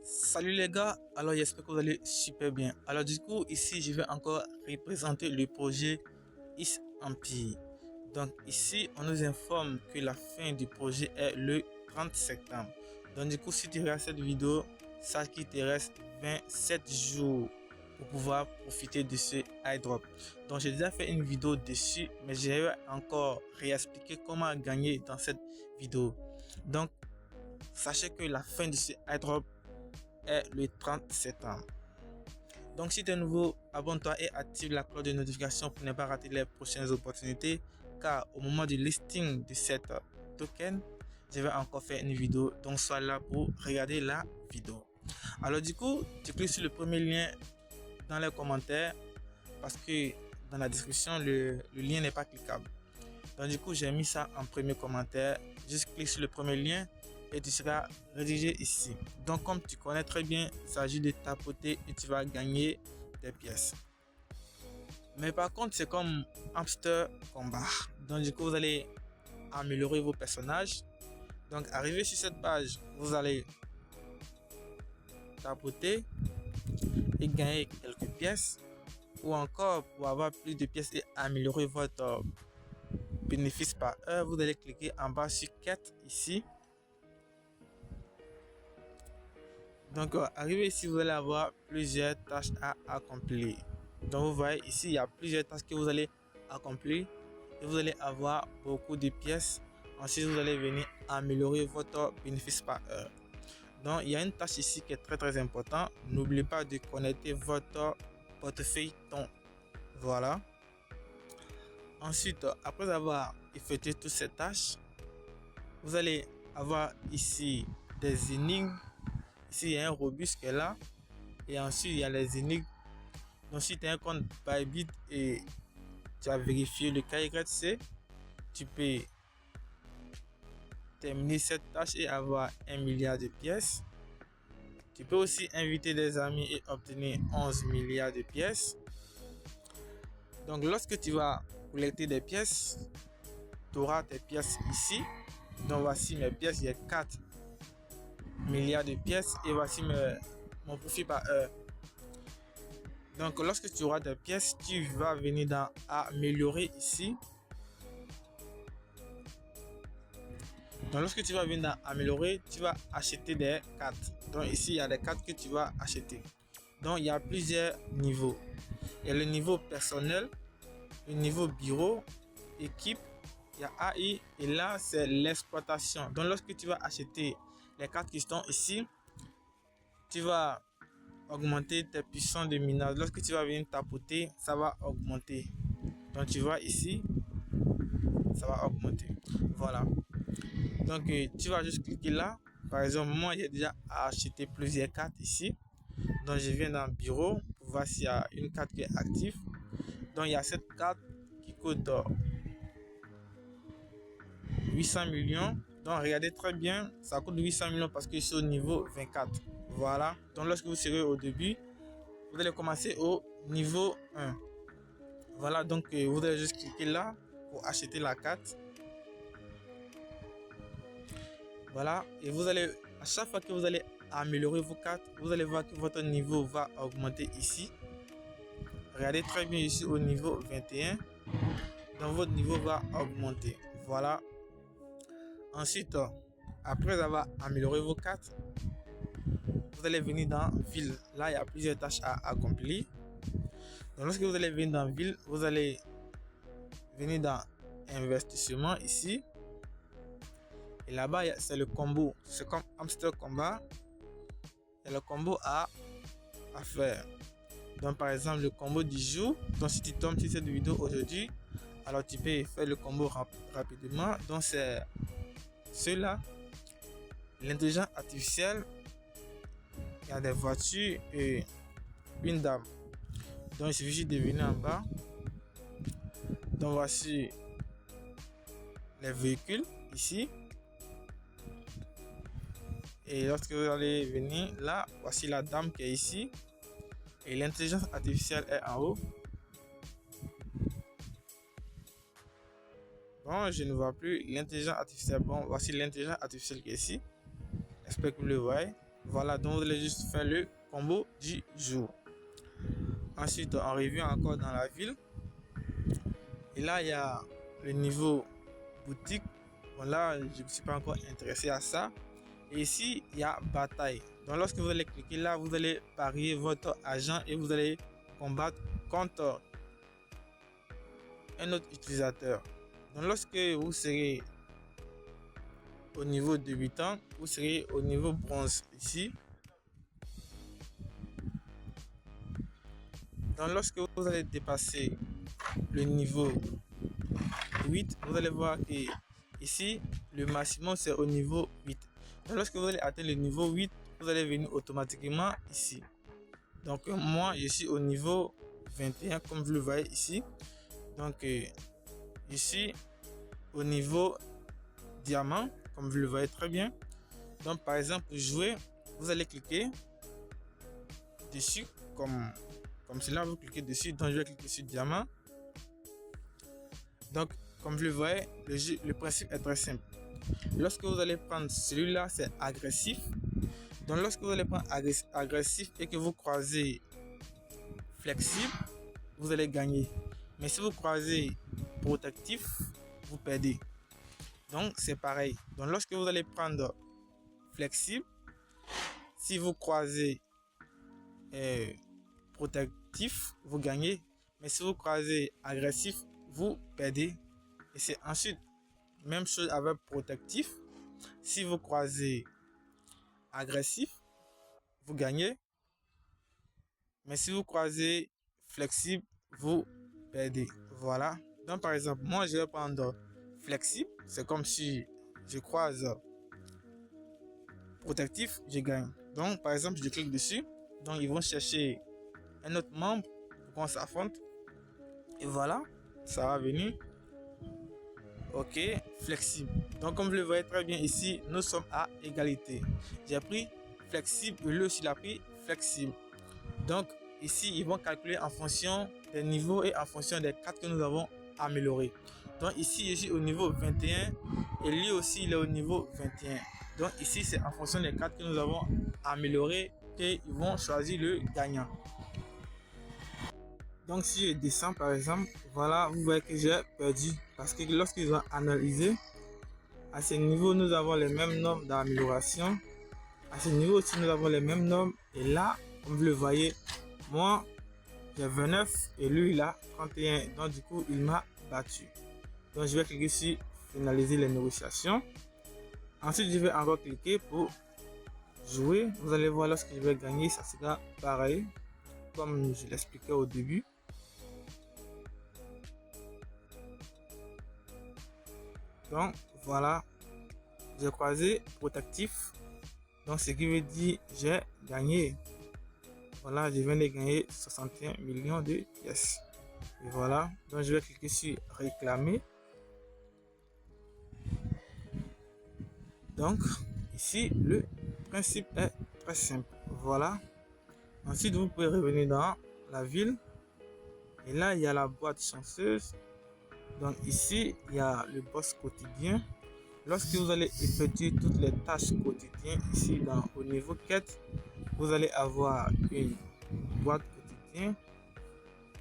Salut les gars, alors j'espère que vous allez super bien. Alors du coup ici je vais encore représenter le projet Is Empire. Donc ici on nous informe que la fin du projet est le 30 septembre. Donc du coup si tu regardes cette vidéo, sache qu'il te reste 27 jours pour pouvoir profiter de ce airdrop. Donc j'ai déjà fait une vidéo dessus, mais je vais encore réexpliquer comment gagner dans cette vidéo. Donc sachez que la fin de ce airdrop est le 30 septembre. Donc si tu es nouveau, abonne-toi et active la cloche de notification pour ne pas rater les prochaines opportunités, car au moment du listing de cette token, je vais encore faire une vidéo, donc sois là pour regarder la vidéo. Alors du coup, tu cliques sur le premier lien dans les commentaires parce que dans la description, le lien n'est pas cliquable. Donc du coup, j'ai mis ça en premier commentaire. Juste clique sur le premier lien et tu seras rédigé ici. Donc comme tu connais très bien, il s'agit de tapoter et tu vas gagner des pièces. Mais par contre, c'est comme Hamster Combat. Donc du coup, vous allez améliorer vos personnages. Donc arrivé sur cette page, vous allez tapoter et gagner quelques pièces. Ou encore, pour avoir plus de pièces et améliorer votre bénéfice par heure, vous allez cliquer en bas sur quête ici. Donc arrivé ici, vous allez avoir plusieurs tâches à accomplir. Donc vous voyez ici, il y a plusieurs tâches que vous allez accomplir et vous allez avoir beaucoup de pièces. Ensuite, vous allez venir améliorer votre bénéfice par heure. Donc il y a une tâche ici qui est très importante. N'oubliez pas de connecter votre portefeuille ton. Voilà. Ensuite, après avoir effectué toutes ces tâches, vous allez avoir ici des énigmes. Ici, il y a un robuste qui est là. Et ensuite, il y a les énigmes. Donc, si tu as un compte Bybit et tu as vérifié le KYC, tu peux terminer cette tâche et avoir 1 milliard de pièces. Tu peux aussi inviter des amis et obtenir 11 milliards de pièces. Donc, lorsque tu vas collecter des pièces, tu auras tes pièces ici. Donc, voici mes pièces. Il y a 4 milliards de pièces et voici mon profit par heure. Donc lorsque tu auras des pièces, tu vas venir dans améliorer ici. Donc lorsque tu vas venir dans améliorer, tu vas acheter des cartes. Donc ici il y a des cartes que tu vas acheter. Donc il y a plusieurs niveaux. Il y a le niveau personnel, le niveau bureau, équipe, il y a AI et là c'est l'exploitation. Donc lorsque tu vas acheter les cartes qui sont ici, tu vas augmenter tes puissances de minage. Lorsque tu vas venir tapoter, ça va augmenter. Donc tu vois ici, ça va augmenter. Voilà. Donc tu vas juste cliquer là. Par exemple, moi j'ai déjà acheté plusieurs cartes ici. Donc je viens dans bureau pour voir s'il y a une carte qui est active. Donc il y a cette carte qui coûte 800 millions. Donc regardez très bien, ça coûte 800 millions parce que c'est au niveau 24. Voilà. Donc lorsque vous serez au début, vous allez commencer au niveau 1. Voilà, donc vous allez juste cliquer là pour acheter la carte. Voilà, et vous allez, à chaque fois que vous allez améliorer vos cartes, vous allez voir que votre niveau va augmenter ici. Regardez très bien ici au niveau 21. Donc votre niveau va augmenter. Voilà. Ensuite, après avoir amélioré vos cartes, vous allez venir dans ville. Là, il y a plusieurs tâches à accomplir. Donc lorsque vous allez venir dans ville, vous allez venir dans investissement ici. Et là-bas, c'est le combo. C'est comme Hamster Combat. Il y a le combo à faire. Donc, par exemple, le combo du jour. Donc, si tu tombes sur cette vidéo aujourd'hui, alors tu peux faire le combo rapidement. Donc, c'est ceux-là. L'intelligence artificielle. Il y a des voitures et une dame. Donc, il suffit juste de venir en bas. Donc, voici les véhicules ici. Et lorsque vous allez venir là, voici la dame qui est ici. Et l'intelligence artificielle est en haut. Bon, je ne vois plus l'intelligence artificielle. Bon, voici l'intelligence artificielle qui est ici. J'espère que vous le voyez. Voilà, donc vous allez juste faire le combo du jour. Ensuite, on revient encore dans la ville. Et là, il y a le niveau boutique. Bon, là, je ne suis pas encore intéressé à ça. Et ici, il y a bataille. Donc, lorsque vous allez cliquer là, vous allez parier votre agent et vous allez combattre contre un autre utilisateur. Donc, lorsque vous serez au niveau débutant, vous serez au niveau bronze ici. Donc, lorsque vous allez dépasser le niveau 8, vous allez voir que ici, le maximum c'est au niveau 8. Donc, lorsque vous allez atteindre le niveau 8, vous allez venir automatiquement ici. Donc, moi, je suis au niveau 21, comme vous le voyez ici. Donc, ici, au niveau diamant, comme vous le voyez très bien. Donc, par exemple, pour jouer, vous allez cliquer dessus, comme cela, vous cliquez dessus. Donc, je vais cliquer sur diamant. Donc, comme vous le voyez, le principe est très simple. Lorsque vous allez prendre celui-là, c'est agressif. Donc, lorsque vous allez prendre agressif et que vous croisez flexible, vous allez gagner. Mais si vous croisez protectif, vous perdez. Donc, c'est pareil. Donc, lorsque vous allez prendre flexible, si vous croisez protectif, vous gagnez. Mais si vous croisez agressif, vous perdez. Et c'est ensuite même chose avec protectif. Si vous croisez agressif, vous gagnez. Mais si vous croisez flexible, vous perdez. Voilà. Donc par exemple, moi je vais prendre flexible. C'est comme si je croise protectif, je gagne. Donc par exemple, je clique dessus. Donc ils vont chercher un autre membre pour qu'on s'affronte. Et voilà, ça va venir. Ok, flexible. Donc comme vous le voyez très bien ici, nous sommes à égalité. J'ai pris flexible et lui aussi il a pris flexible. Donc ici, ils vont calculer en fonction des niveaux et en fonction des cartes que nous avons améliorées. Donc ici, je suis au niveau 21 et lui aussi, il est au niveau 21. Donc ici, c'est en fonction des cartes que nous avons améliorées qu'ils vont choisir le gagnant. Donc si je descends par exemple, voilà, vous voyez que j'ai perdu. Parce que lorsqu'ils ont analysé, à ce niveau, nous avons les mêmes normes d'amélioration. À ce niveau aussi, nous avons les mêmes normes. Et là, comme vous le voyez, moi, j'ai 29 et lui, il a 31. Donc, du coup, il m'a battu. Donc, je vais cliquer sur finaliser les négociations. Ensuite, je vais encore cliquer pour jouer. Vous allez voir, lorsque je vais gagner, ça sera pareil, comme je l'expliquais au début. Donc, voilà, j'ai croisé protectif. Donc, ce qui veut dire j'ai gagné. Voilà, je viens de gagner 61 millions de pièces. Et voilà, donc je vais cliquer sur réclamer. Donc, ici, le principe est très simple. Voilà. Ensuite, vous pouvez revenir dans la ville. Et là, il y a la boîte chanceuse. Donc, ici, il y a le boss quotidien. Lorsque vous allez effectuer toutes les tâches quotidiennes ici au niveau quête, vous allez avoir une boîte quotidienne.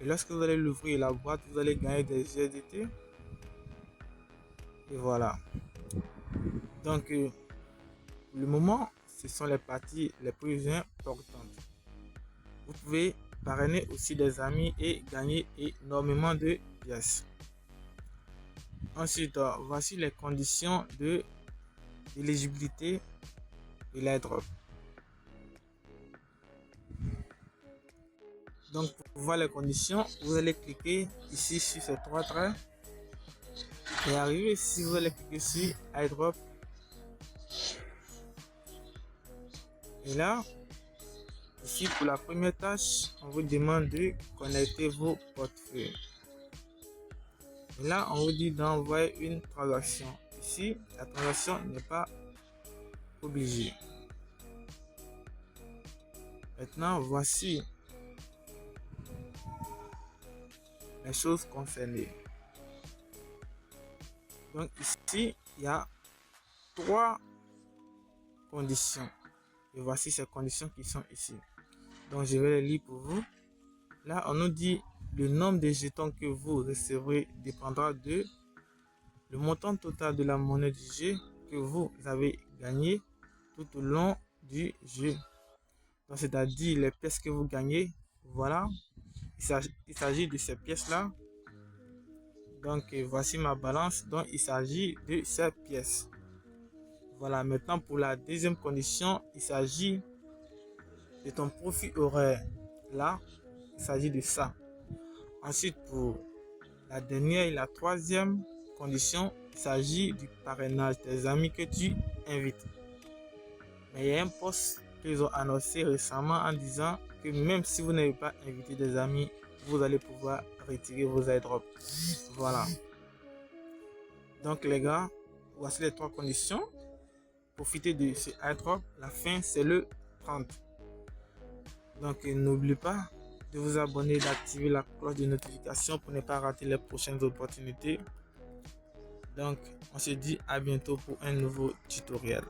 Et lorsque vous allez l'ouvrir la boîte, vous allez gagner des GDT. Et voilà. Donc, pour le moment, ce sont les parties les plus importantes. Vous pouvez parrainer aussi des amis et gagner énormément de pièces. Ensuite, voici les conditions d'éligibilité de l'airdrop. Donc, pour voir les conditions, vous allez cliquer ici sur ces trois traits et arriver ici, vous allez cliquer sur airdrop. Et là, ici pour la première tâche, on vous demande de connecter vos portefeuilles. Et là, on vous dit d'envoyer une transaction. Ici, la transaction n'est pas obligée. Maintenant, voici les choses concernées. Donc ici, il y a trois conditions. Et voici ces conditions qui sont ici. Donc je vais les lire pour vous. Là, on nous dit le nombre de jetons que vous recevrez dépendra de le montant total de la monnaie du jeu que vous avez gagné tout au long du jeu. Donc, c'est-à-dire les pièces que vous gagnez. Voilà. Il s'agit de ces pièces-là. Donc, voici ma balance. Donc, il s'agit de ces pièces. Voilà. Maintenant, pour la deuxième condition, il s'agit de ton profit horaire. Là, il s'agit de ça. Ensuite, pour la dernière et la troisième condition, il s'agit du parrainage des amis que tu invites. Mais il y a un post qu'ils ont annoncé récemment en disant que même si vous n'avez pas invité des amis, vous allez pouvoir retirer vos airdrops. Voilà. Donc les gars, voici les trois conditions. Profitez de ce airdrop. La fin, c'est le 30. Donc n'oubliez pas de vous abonner et d'activer la cloche de notification pour ne pas rater les prochaines opportunités. Donc on se dit à bientôt pour un nouveau tutoriel.